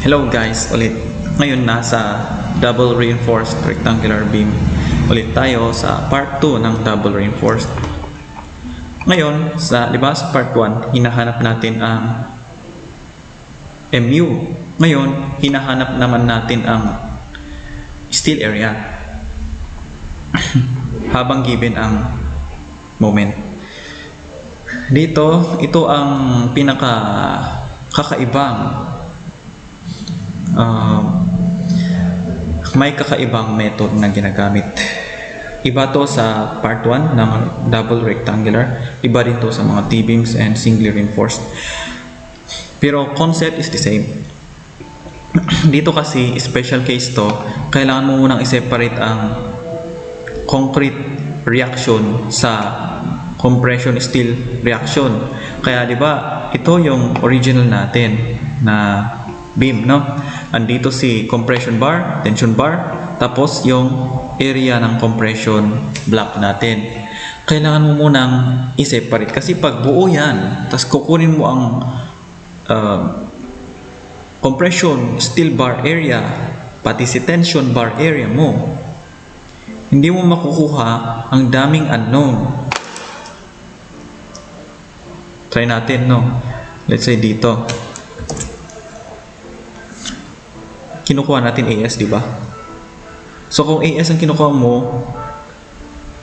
Hello guys, ulit. Ngayon nasa double reinforced rectangular beam. Ulit tayo sa part 2 ng double reinforced. Ngayon, sa part 1, hinahanap natin ang MU. Ngayon, hinahanap naman natin ang steel area habang given ang moment. Dito, ito ang kakaibang may kakaibang method na ginagamit. Iba to sa part 1 ng double rectangular, iba din to sa mga T-beams and singly reinforced, pero concept is the same. Dito kasi special case to, kailangan mo munang i-separate ang concrete reaction sa compression steel reaction. Kaya di ba ito yung original natin na beam, no? Andito si compression bar, tension bar, tapos yung area ng compression block natin. Kailangan mo munang i-separate kasi pag buo yan, tapos kukunin mo ang compression steel bar area, pati si tension bar area mo, hindi mo makukuha ang daming unknown. Try natin, no? Let's say dito. Kinukuha natin AS, di ba? So kung AS ang kinukuha mo,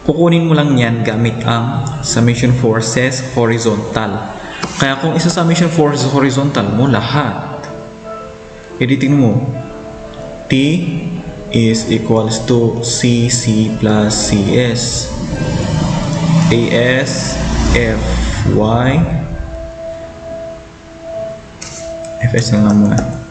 kukunin mo lang yan gamit ang summation forces horizontal. Kaya kung isa summation forces horizontal mo, lahat, editing mo, T is equals to CC plus CS. AS, FY, FS na lang muna.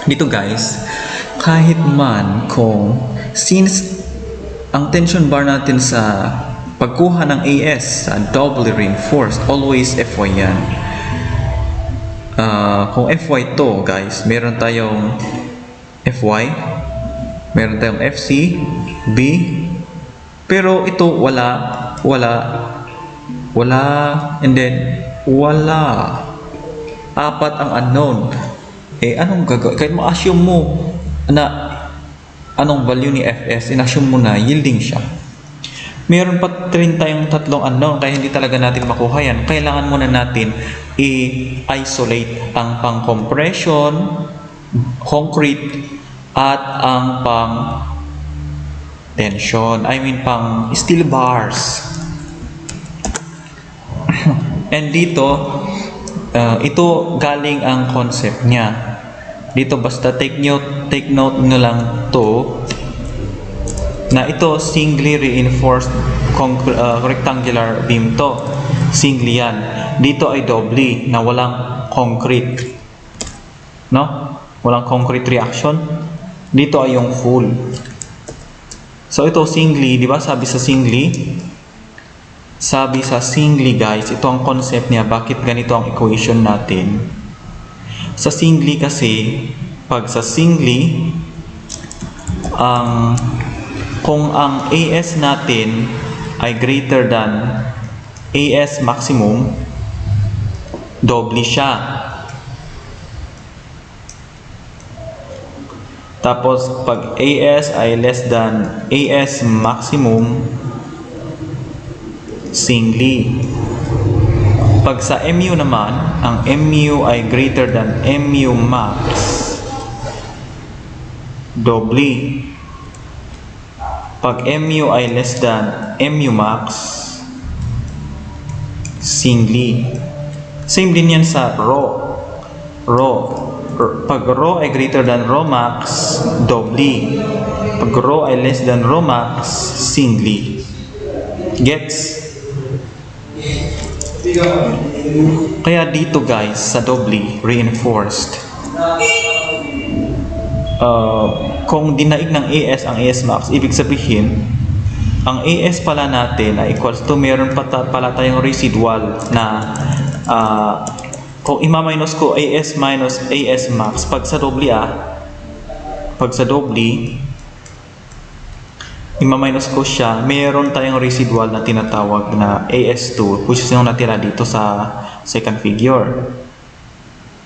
Dito guys, kahit man kung since ang tension bar natin sa pagkuha ng AS sa doubly reinforced, always FY yan. Kung FY to guys, meron tayong FY, meron tayong FC, B, pero ito wala, and then wala. Apat ang unknown. Anong gagawin? Kahit ma-assume mo na anong value ni Fs, in-assume mo na yielding siya. Meron pa rin tayong tatlong unknown, kaya hindi talaga natin makuha yan. Kailangan muna natin i-isolate ang pang-compression, concrete, at ang pang-tension. I mean, pang-steel bars. And dito, ito galing ang concept niya. Dito basta take note nyo lang to na ito singly reinforced rectangular beam to. Singly yan. Dito ay doubly na walang concrete. No? Walang concrete reaction. Dito ay yung full. So ito singly, di ba? Sabi sa singly guys, ito ang concept niya, bakit ganito ang equation natin. Sa singly kasi, pag sa singly, kung ang AS natin ay greater than AS maximum, doble siya. Tapos pag AS ay less than AS maximum, singly. Pag sa MU naman, ang MU ay greater than MU max, doubly. Pag MU ay less than MU max, singly. Same din yan sa rho. Pag rho ay greater than rho max, doubly. Pag rho ay less than rho max, singly. Gets? Kaya dito guys, sa doubly reinforced, kung dinaig ng AS ang AS max, ibig sabihin ang AS pala natin ay equals to meron pala tayong residual na kung ima-minus ko AS minus AS max, pag sa doubly pag sa doubly, ima-minus ko siya, mayroon tayong residual na tinatawag na AS2, which is yung natira dito sa second figure.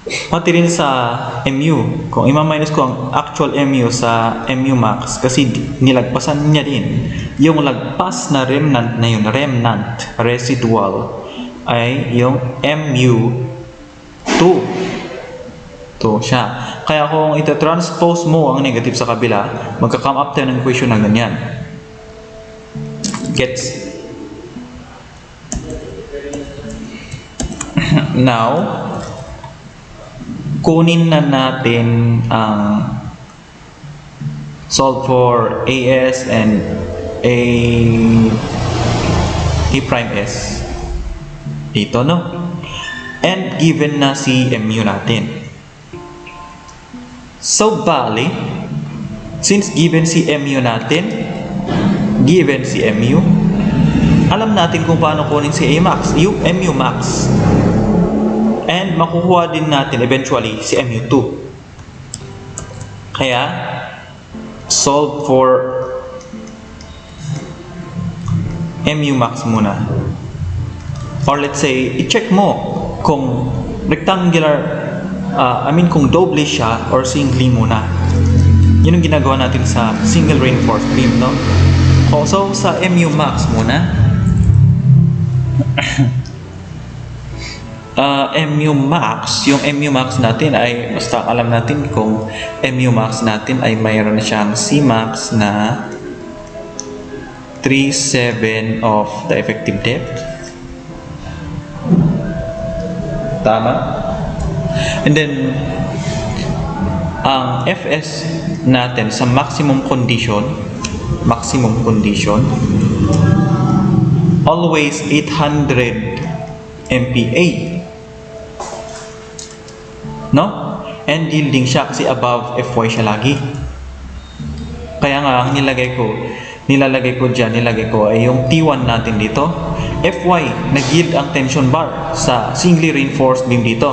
Pati rin sa MU, kung ima-minus ko ang actual MU sa MU max, kasi nilagpasan niya din yung lagpas na remnant na yun, remnant, residual, ay yung MU2. Ito siya. Kaya kung ita-transpose mo ang negative sa kabila, magka-come up tayo ng equation na ganyan. Gets? Now, kunin na natin ang solve for AS and A prime S. Dito, no? And given na si MU natin. So, bali, since given si MU natin, given si MU, alam natin kung paano kunin si A max, yung MU max. And makukuha din natin eventually si MU2. Kaya, solve for MU max muna. Or let's say, i-check mo kung rectangular, kung doble siya or singly muna. Yun ang ginagawa natin sa single reinforced beam, no? So, sa MU max muna. MU max, yung MU max natin ay, basta alam natin kung MU max natin ay mayroon na siyang C max na 3/7 of the effective depth. Tama? And then, ang FS natin sa maximum condition, always 800 MPa. No? And yielding siya kasi above Fy siya lagi. Kaya nga, ang nilalagay ko dyan ay yung T1 natin dito. Fy, nag-yield ang tension bar sa singly reinforced beam dito.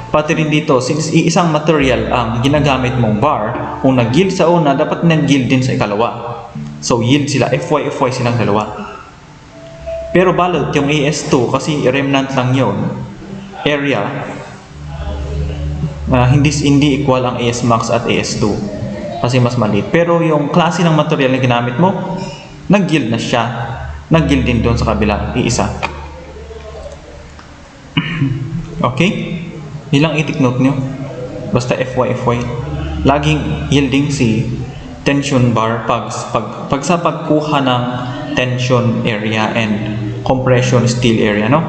Pati rin dito, since isang material ang ginagamit mong bar, kung nag-yield sa una, dapat nag-yield din sa ikalawa. So, yield sila, Fy silang dalawa. Pero balot yung AS2 kasi remnant lang yun. Area, hindi equal ang AS max at AS2 kasi mas maliit. Pero yung klase ng material na ginamit mo, nag-yield na siya. Nag-yield din doon sa kabila, iisa. Okay? Ilang itik note nyo? Basta Fy. Laging yielding si tension bar pag sa pagkuha ng tension area and compression steel area, no?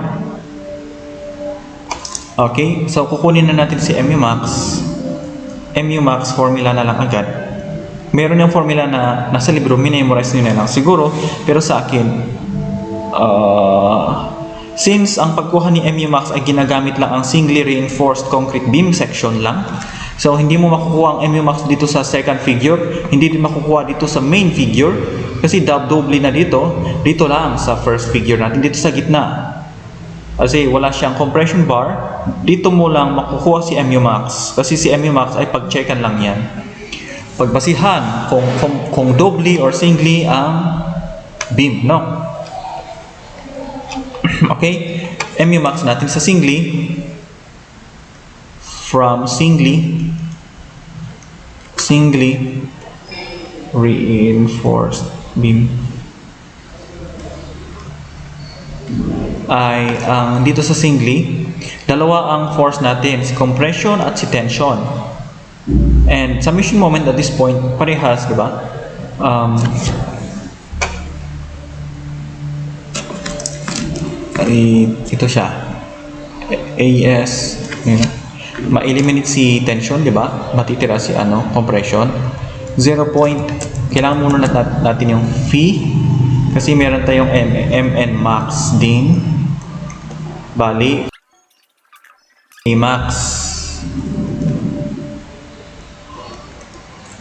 Okay, so kukunin na natin si MU max. MU max formula na lang agad. Meron yung formula na nasa libro, minimorize nyo na lang siguro, pero sa akin, since ang pagkuha ni MU max ay ginagamit lang ang singly reinforced concrete beam section lang, so hindi mo makukuha ang MU max dito sa second figure, hindi din makukuha dito sa main figure, kasi doubly na dito lang sa first figure natin, dito sa gitna. Kasi wala siyang compression bar, dito mo lang makukuha si MU max, kasi si MU max ay pag-checkan lang yan. Pagbasihan kung doubly or singly ang beam, no? Okay, MU max natin sa singly, from singly reinforced beam ay dito sa singly, dalawa ang force natin, si compression at si tension. And submission moment at this point, parehas, di ba? Ito siya, AS, ma-eliminate si tension, di ba? Matitira si compression. 0 point, kailangan muna natin yung phi, kasi meron tayong MN max din, bali A max,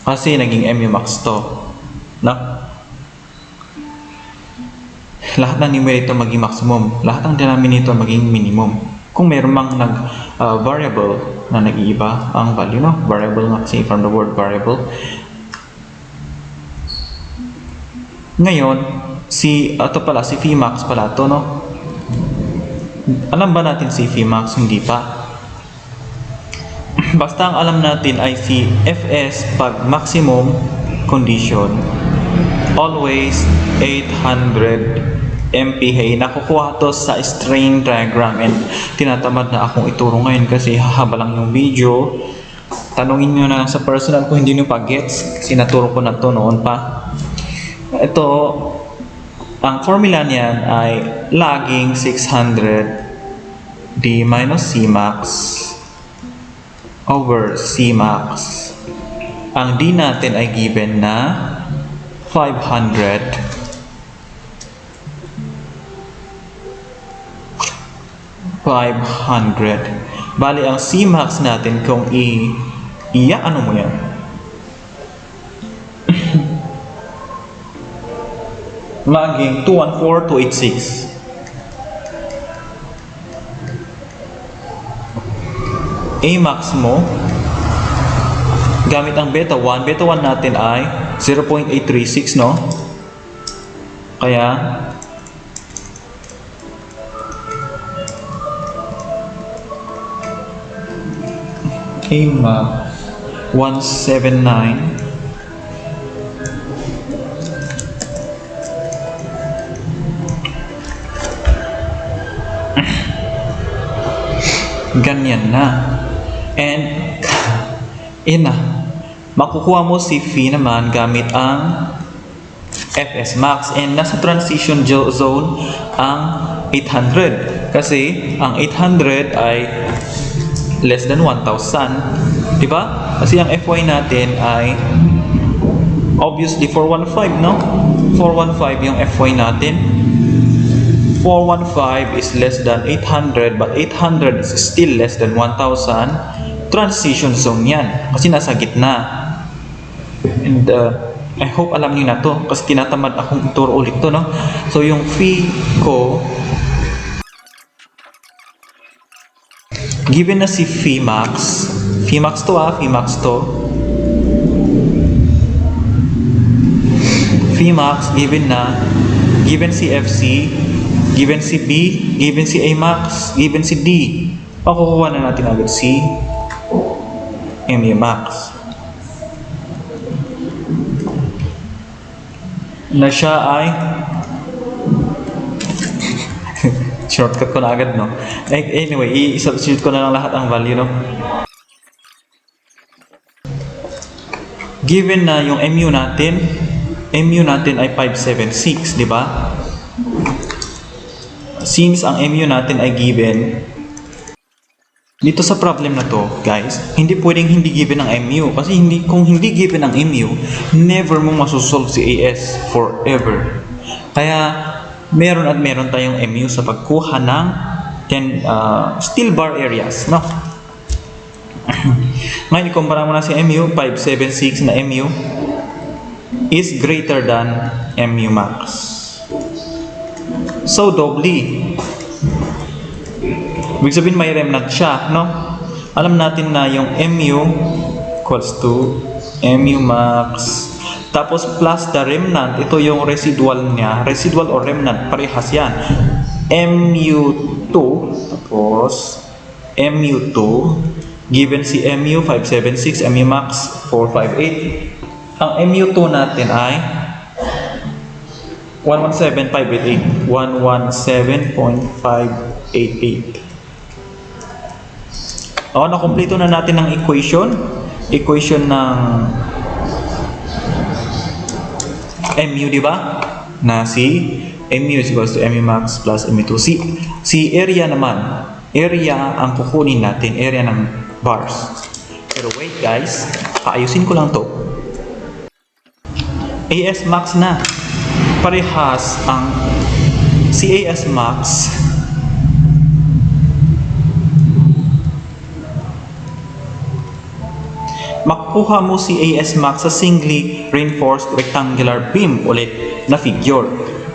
kasi naging MU max to, no? Lahat ng numerator maging maximum, lahat ng denominator maging minimum. Kung meron mang variable na nag-iiba ang value, no? Variable nga kasi from the word variable. Ngayon, si Vmax pala to, no? Alam ba natin si Vmax? Hindi pa. Basta ang alam natin ay si Fs pag maximum condition, always 800 MPa. Nakukuha to sa strain diagram, and tinatamad na akong ituro ngayon kasi hahaba lang yung video. Tanungin nyo na lang sa personal kung hindi nyo pa gets, kasi naturo ko na to noon pa. Ito, ang formula niyan ay laging 600 D minus Cmax over Cmax. Ang D natin ay given na 500. Bali, ang Cmax natin kung ano mo yan? Laging 214,286. Amax mo, gamit ang beta 1 natin ay 0.836, no? Kaya Amax 179. Ganyan na. And na. Makukuha mo si phi naman gamit ang Fs max, and nasa transition zone ang 800 kasi ang 800 ay less than 1,000, di ba? Kasi ang Fy natin ay obviously 415, no? 415 yung Fy natin. 415 is less than 800, but 800 is still less than 1,000. Transition zone yan kasi nasa gitna. And I hope alam niyo na to kasi tinatamad akong ituro ulit to, no? So yung phi ko, given na si Vmax to Vmax to. Vmax given na, given si Fc, given si B, given si Amax, given si D. Pakukuha na natin agad si Max. Na siya ay shortcut ko na agad, no? Anyway, i-substitute ko na lang lahat ang value, no? Given na yung mu natin ay 576, di ba? Since ang mu natin ay given, dito sa problem na to, guys, hindi pwedeng hindi given ang mu. Kasi kung hindi given ang mu, never mo masusolve si AS forever. Kaya, meron tayong mu sa pagkuha ng still bar areas, no? Ngayon, ikumpara mo na si mu, 576 na mu is greater than mu max. So, doubly. Ibig sabihin may remnant siya, no? Alam natin na yung mu equals to mu max. Tapos plus the remnant, ito yung residual niya. Residual or remnant, parehas yan. mu2, tapos mu2, given si mu 576, mu max 458. Ang mu2 natin ay 117.588. 117.588. Nakumpleto na natin ang equation ng mu, di ba? Na si mu is equals to mu max plus mu2. Si area naman, ang kukunin natin, area ng bars. Pero wait, guys, paayusin ko lang to. AS max na. Parehas ang si AS max makukuha mo si AS max sa singly reinforced rectangular beam ulit na figure.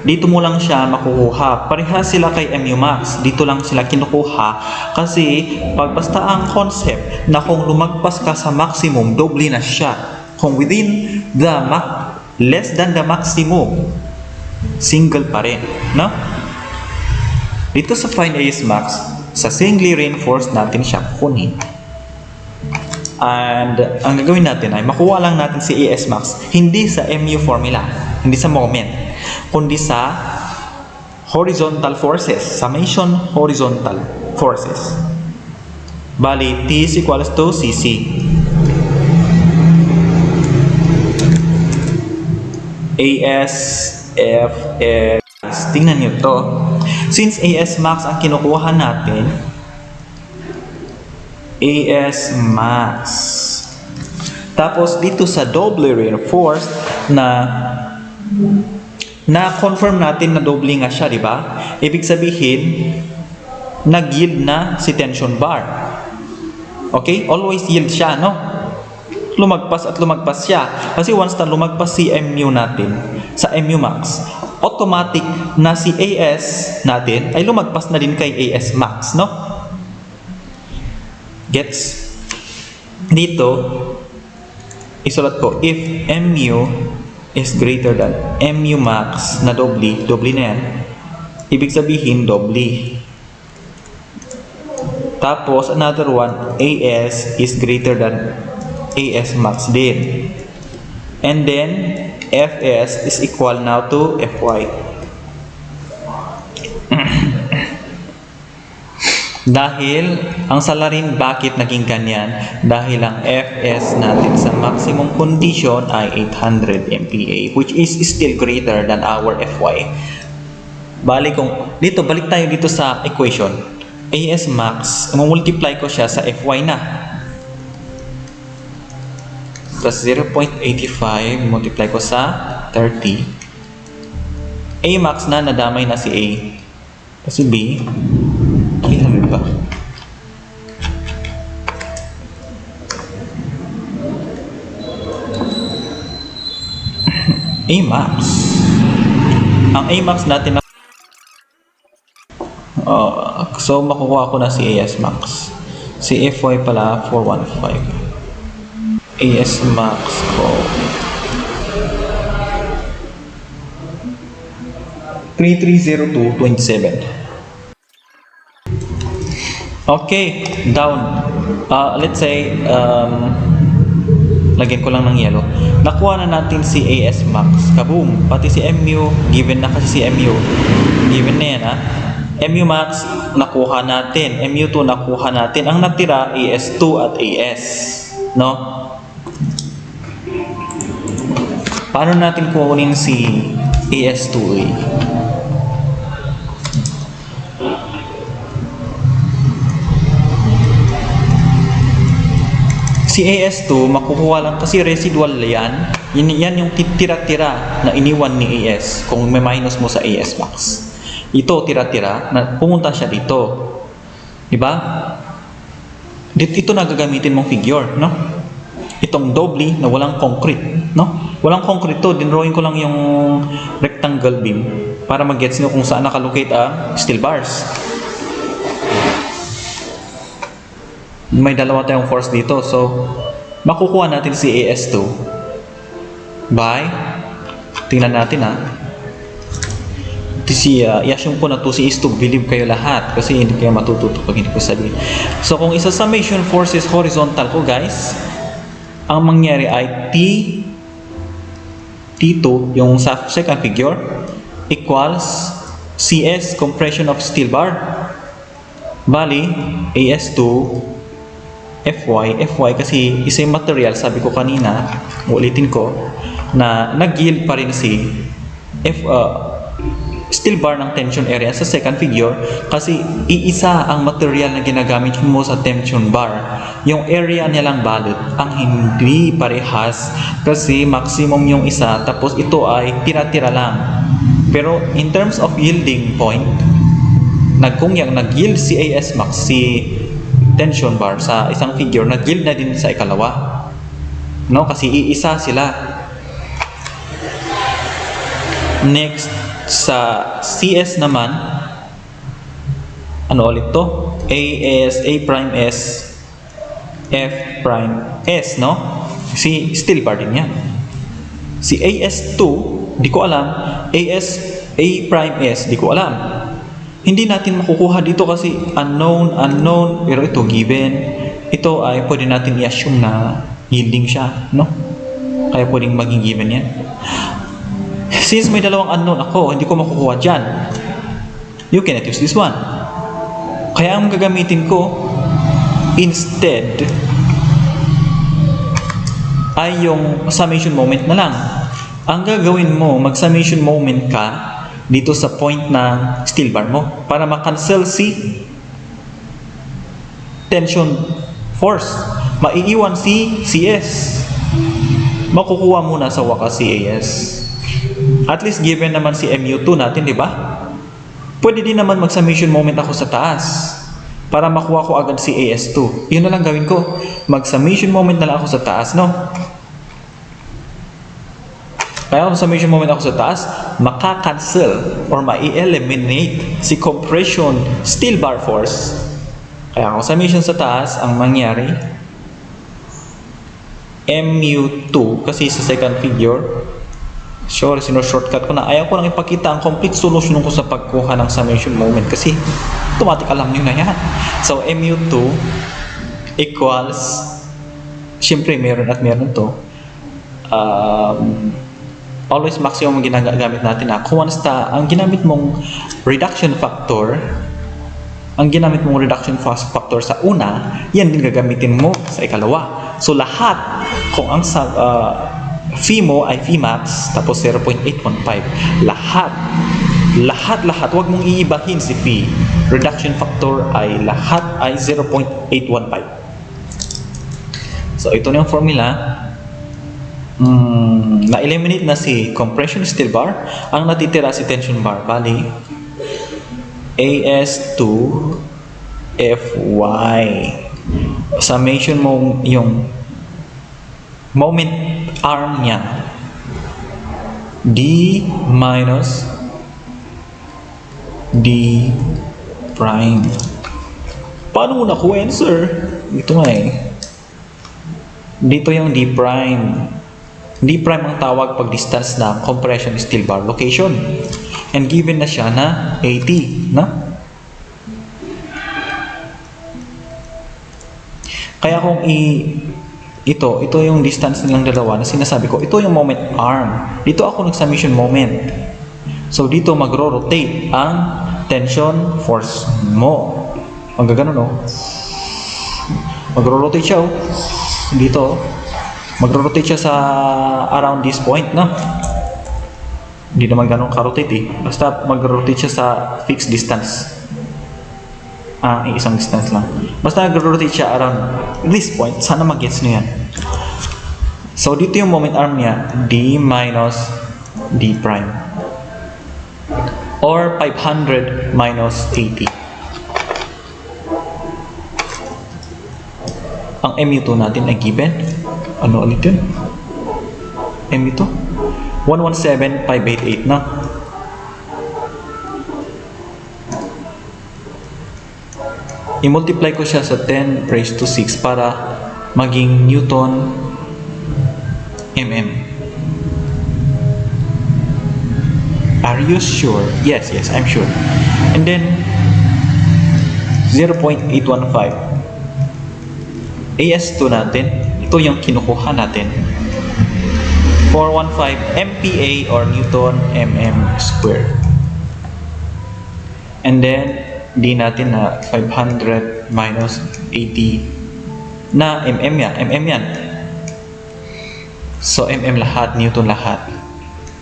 Dito mo lang siya makukuha. Parehas sila kay mu max. Dito lang sila kinukuha kasi basta ang concept na kung lumagpas ka sa maximum, doble na siya. Kung within the less than the maximum, single pa rin, no? Dito sa find AS max, sa singly reinforced natin siya kunin. And ang gagawin natin ay makuha lang natin si AS max hindi sa MU formula, hindi sa moment, kundi sa horizontal forces, summation horizontal forces. Bali, T is equals to CC. AS, F, S. Tingnan nyo to. Since AS max ang kinukuha natin, AS max. Tapos dito sa doubly reinforced na confirm natin na doble nga siya, di ba? Ibig sabihin, nag-yield na si tension bar. Okay? Always yield siya, no? Lumagpas at lumagpas siya. Kasi once na lumagpas si MU natin sa MU max, automatic na si AS natin ay lumagpas na din kay AS max, no? Gets? Dito, isulat ko, if MU is greater than MU max na doble na yan, ibig sabihin doble. Tapos, another one, AS is greater than AS max din. And then, FS is equal now to FY. Dahil, ang salarin bakit naging ganyan? Dahil ang FS natin sa maximum condition ay 800 MPa, which is still greater than our FY. Balik tayo dito sa equation. AS max, multiply ko siya sa FY na. Plus 0.85, multiply ko sa 30. A max na, nadamay na si A. Kasi B, 300 ba? A max. Ang A max natin na so makukuha ko na si AS max. Si FY pala 415. AS max ko 3302.27. Okay, down. Let's say lagyan ko lang ng yellow. Nakuha na natin si AS max. Kaboom! Pati si MU, given na kasi si MU. Given na yan, ha? MU max, nakuha natin. MU2, nakuha natin. Ang natira, AS2 at AS. No? Paano natin kukunin si AS2? Si AS2, makukuha lang kasi residual yan. Yan yung tira-tira na iniwan ni AS kung may minus mo sa AS max. Ito, tira-tira, na pumunta siya dito. Diba? Ito na gagamitin mong figure, no? Itong doble na walang concrete, no? Walang concrete to, dinrawing ko lang yung rectangle beam para mag-gets nyo kung saan nakalocate ang steel bars. May dalawa tayong force dito, so makukuha natin si AS2 by, tingnan natin, ha. I-assume ko na 2C is to believe kayo lahat kasi hindi kayo matututo pag hindi ko sabihin. So kung isa summation forces horizontal ko, guys, ang mangyari ay T2, yung sa second figure, equals CS, compression of steel bar. Bali, AS2 FY kasi isa yung material, sabi ko kanina, ulitin ko, na nag-yield pa rin si steel bar ng tension area sa second figure kasi iisa ang material na ginagamit mo sa tension bar. Yung area niya lang balot ang hindi parehas kasi maximum yung isa tapos ito ay tira-tira lang. Pero in terms of yielding point, kung yung nag-yield si AS max, si tension bar sa isang figure, nag-yield na din sa ikalawa. No? Kasi iisa sila. Next, sa CS naman, ano ulit to? A prime S, F prime S, no? Si steel bar din yan. Si AS2, di ko alam, AS A prime S, di ko alam. Hindi natin makukuha dito kasi unknown, pero ito given. Ito ay pwede natin i-assume na yielding siya, no? Kaya pwedeng maging given yan. Since may dalawang unknown ako, hindi ko makukuha dyan. You cannot use this one. Kaya ang gagamitin ko, instead, ay yung summation moment na lang. Ang gagawin mo, mag-summation moment ka dito sa point ng steel bar mo para makancel si tension force. Maiiwan si CS. Makukuha muna sa wakas si AS. At least given naman si MU2 natin, di ba? Pwede din naman mag-summation moment ako sa taas para makuha ko agad si AS2. Yun na lang gawin ko. Mag-summation moment na lang ako sa taas, no? Kaya kung summation moment ako sa taas, maka-cancel or ma-eliminate si compression steel bar force. Kaya kung summation sa taas, ang mangyari, MU2, kasi sa second figure, sure, sino-shortcut ko na. Ayaw ko nang ipakita ang complete solution ko sa pagkuha ng summation moment kasi automatic alam nyo na yan. So, MU2 equals, syempre meron at meron to, always maximum ang ginagamit natin na kung ang ginamit mong reduction factor, sa una, yan din gagamitin mo sa ikalawa. So lahat, kung ang fee mo ay fee max, tapos 0.815, lahat, wag mong iibahin si fee. Reduction factor ay lahat ay 0.815. So ito na yung formula. Na-eliminate na si compression steel bar, ang natitira si tension bar. Bali, AS2 FY. Summation mo yung moment arm niya. D minus D prime. Paano mo nakuha yan, sir? Ito nga eh. Dito yung D prime. D prime ang tawag pag distance na compression steel bar location. And given na siya na 80, no? Kaya kung ito yung distance nilang dalawa na sinasabi ko, ito yung moment arm. Dito ako nag-summation moment. So dito magro-rotate ang tension force mo. Magagano, no? Magro-rotate siya, oh. Dito, magro-rotate siya sa around this point, no? Hindi naman ganun ka-rotate eh. Basta magro-rotate siya sa fixed distance. Isang distance lang. Basta magro-rotate siya around this point. Sana mag-gets nyo yan. So, dito yung moment arm niya, D minus D prime. Or 500 minus 80. Ang MU2 natin ay given. Ano ulit yun? MU2? 117,588 na. I-multiply ko siya sa 10 raised to 6 para maging Newton mm. Are you sure? Yes, I'm sure. And then 0.815. AS2 natin, ito yung kinukuha natin. 415 MPa or Newton mm square. And then D natin na 500 minus 80 na mm yan. So mm lahat, Newton lahat.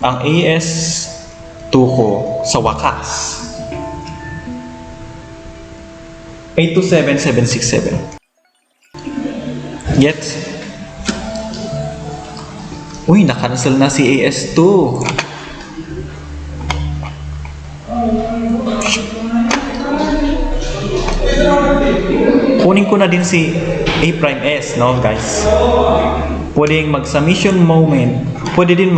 Ang AS2 ko sa wakas 827767. Yet uy, na-cancel na si AS2. Kunin ko na din si A prime S, no guys? Pwedeng mag-summation moment. Pwede din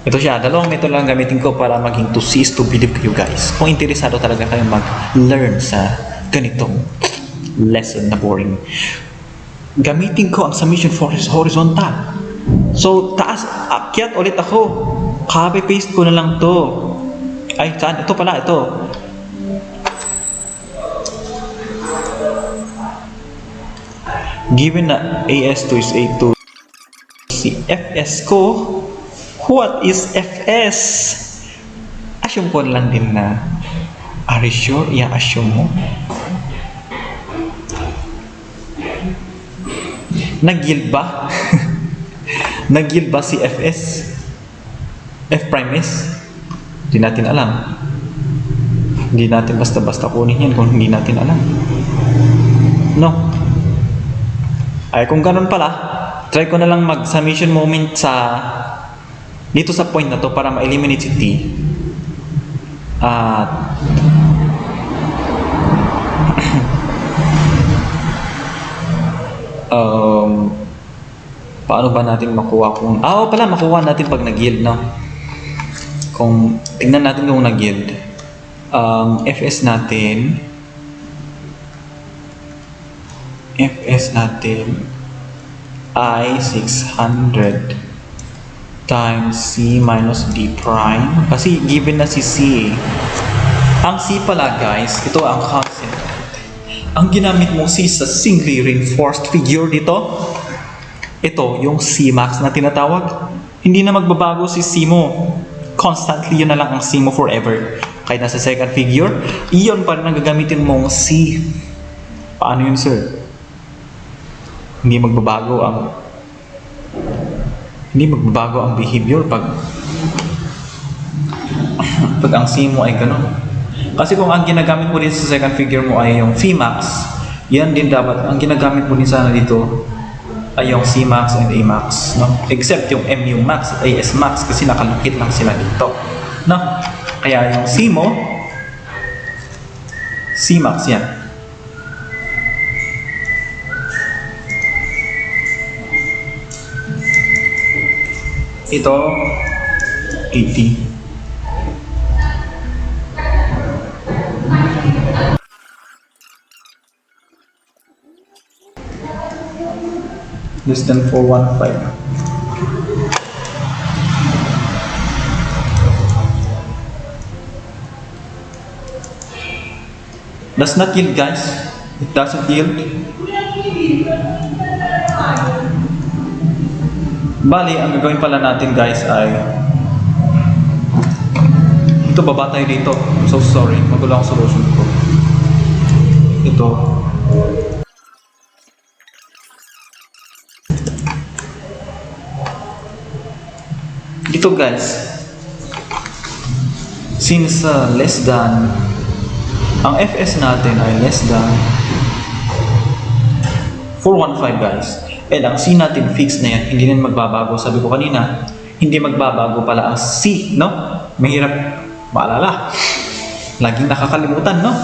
ito siya, dalawang method lang gamitin ko para maging to see is to believe kayo guys. Kung interesado talaga kayo mag-learn sa ganitong lesson na boring. Gamitin ko ang summation force horizontal. So, taas, akyat ulit ako. Copy-paste ko na lang to. Ay, saan? Ito pala, ito. Given na AS2 is A2, si FS ko, what is FS? Assume ko lang din na, are you sure? I-assume mo. Nag-yield ba? Nag-yield ba si FS? F prime S? Hindi natin alam. Hindi natin basta-basta kunin yan kung hindi natin alam. No? Ay, kung ganun pala, try ko na lang mag-summation moment sa dito sa point na to para ma-eliminate si T. At paano ba natin makuha kung pala makuha natin pag nag-yield, no? Kung tingnan natin kung nag-yield, FS natin ay 600 times C minus D prime kasi given na si C. Ang C pala, guys, ito ang concept. Ang ginamit mo C sa singly reinforced figure dito, ito yung C max na tinatawag. Hindi na magbabago si C mo. Constantly, yun na lang ang C mo forever. Kahit nasa second figure, iyon pa rin ang gagamitin mong C. Paano yun, sir? Hindi magbabago ang behavior pag ang C mo ay ganun. Kasi kung ang ginagamit mo din sa second figure mo ay yung phi max, yan din dapat ang ginagamit mo din sana dito ay yung C max and A max, no? Except yung MU max at AS max kasi nakalukit lang sila dito, no? Kaya yung C mo, C max yan. Ito 80. Less than 415. Does not yield, guys. It doesn't yield. Bali, ang gagawin pala natin, guys, ay ito, baba tayo dito. So sorry, magulo ang solution ko. Ito. Dito, guys, since less than, ang FS natin ay less than 415, guys, and ang C natin fixed na yan, hindi na magbabago. Sabi ko kanina, hindi magbabago pala ang C, no? Mahirap maalala, laging nakakalimutan, no?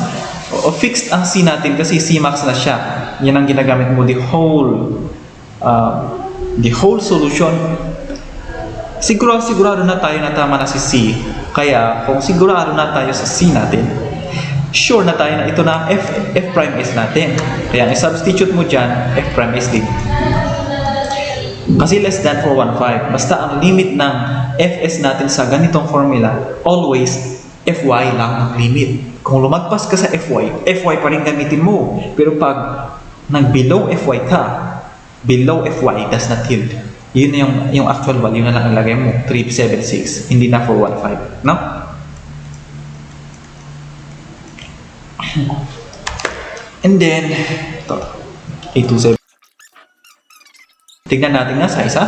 O fixed ang C natin kasi C max na siya. Yan ang ginagamit mo, the whole solution. Sigurado na tayo na tama na si C. Kaya kung sigurado na tayo sa C natin, sure na tayo na ito na F prime S natin. Kaya i-substitute mo dyan, F prime S din. Kasi less than 415. Basta ang limit ng Fs natin sa ganitong formula, always Fy lang ang limit. Kung lumagpas ka sa Fy pa rin gamitin mo. Pero pag nag-below Fy ka, below Fy does not yield. Yun na yung actual value na lang ilagay mo, 376, hindi na 415, no? And then, ito, 827. Tignan natin nga sa isa.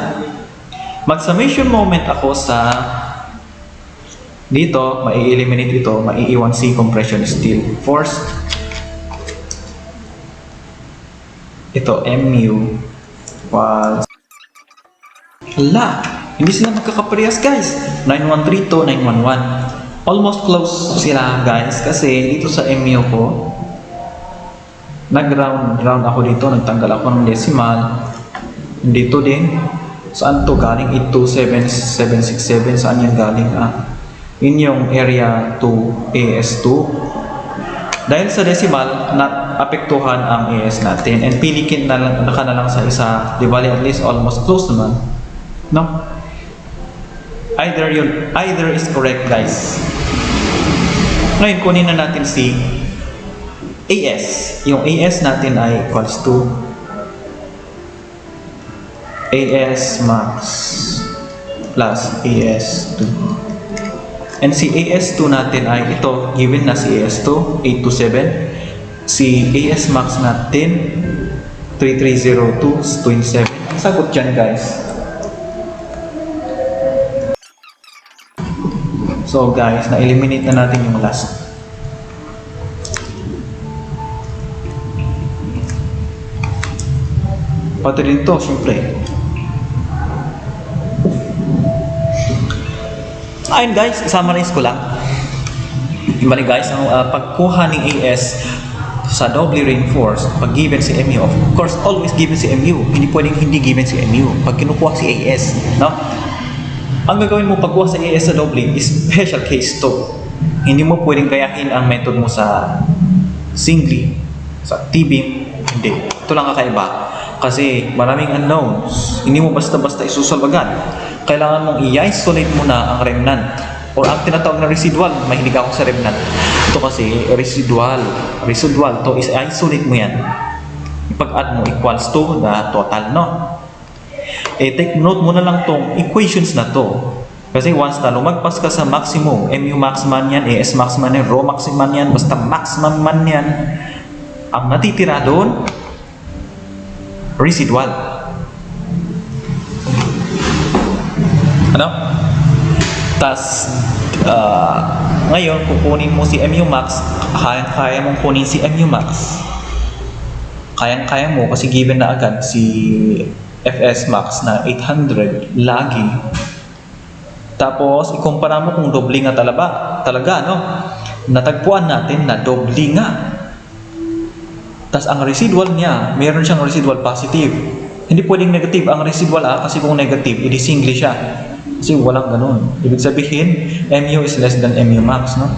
Mag-summation moment ako sa dito, mai-eliminate ito, mai-iwan C compression steel force. Ito, MU was hala, hindi sila magkakaparehas, guys. 913 to 911. Almost close sila, guys, kasi dito sa MU ko, nag-round ako dito, nagtanggal ako ng decimal. Dito din, saan to galing? 827767, saan yan galing? Yun yung area 2, AS2. Dahil sa decimal, apektuhan ang AS natin. And pilikin na lang sa isa, di bali at least almost close naman. No? Either is correct, guys. Ngayon, kunin na natin si AS. Yung AS natin ay equals to AS max plus AS2. And si AS2 natin ay ito, given na si AS2, 827. Si AS max natin, 3302.7. Ang sagot dyan, guys. So guys, na-eliminate na natin yung last. Pati rin to, syempre. Ayun guys, summarize ko lang. Bali guys, ang pagkuha ng AS sa doubly reinforced, pag given si MU, of course, always given si MU. Hindi pwedeng hindi given si MU. Pag kinukuha si AS, no? Ang gagawin mo pagkuha sa AS sa doubly is special case to. Hindi mo pwedeng gayahin ang method mo sa singly, sa T-beam, hindi. Ito lang kakaiba. Kasi maraming unknowns. Hindi mo basta-basta isusolve agad. Kailangan mong i-isolate mo na ang remnant or ang tinatawag na residual. Mahilig ako sa remnant. Ito kasi residual. Residual to is isolate mo yan. Ipag-add mo equals to the total, no? Take note mo na lang tong equations na to. Kasi once na lumagpas ka sa maximum, MU max man yan, AS max man yan, rho max man yan, basta maximum man yan, ang natitira doon, residual. Ano? Tas, ngayon, kukunin mo si MU max, kaya mong kunin si MU max. Kaya mo kasi given na agad si FS max na 800 lagi. Tapos, ikumpara mo kung doble nga talaga, no? Natagpuan natin na doble nga. Tapos, ang residual niya, meron siyang residual positive. Hindi pwedeng negative ang residual kasi kung negative, edi single siya. Kasi walang ganun. Ibig sabihin, MU is less than MU max, no?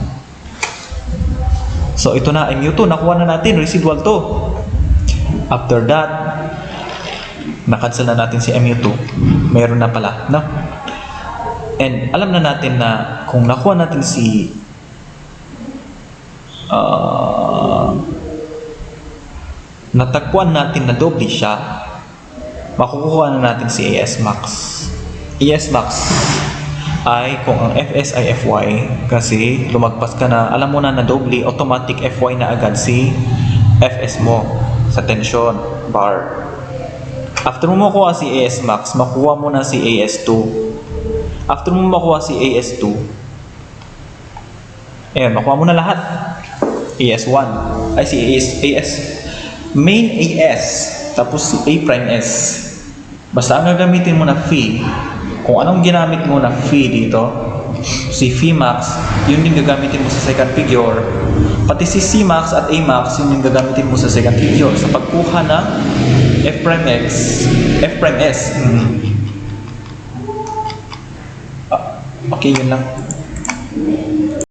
So, ito na, MU2, nakuha na natin, residual to. After that, na-cancel na natin si MU2. Meron na pala, no? And alam na natin na kung nakuha natin si natagpuan natin na doble siya, makukuha na natin si AS max. AS max ay kung ang FS ay FY, kasi lumagpas ka na, alam mo na doble, automatic FY na agad si FS mo sa tension bar. After mo makuha si AS max, makuha mo na si AS2. After mo makuha si AS2, ayan, makuha mo na lahat. AS1, ay si AS, main AS, tapos si A prime S. Basta ang gagamitin mo na phi, kung anong ginamit mo na phi dito, si phi max, yun din gagamitin mo sa second figure. Pati si C max at A max, yun yung gagamitin mo sa second figure sa pagkuha ng F prime X, F prime S. Okay, yun lang.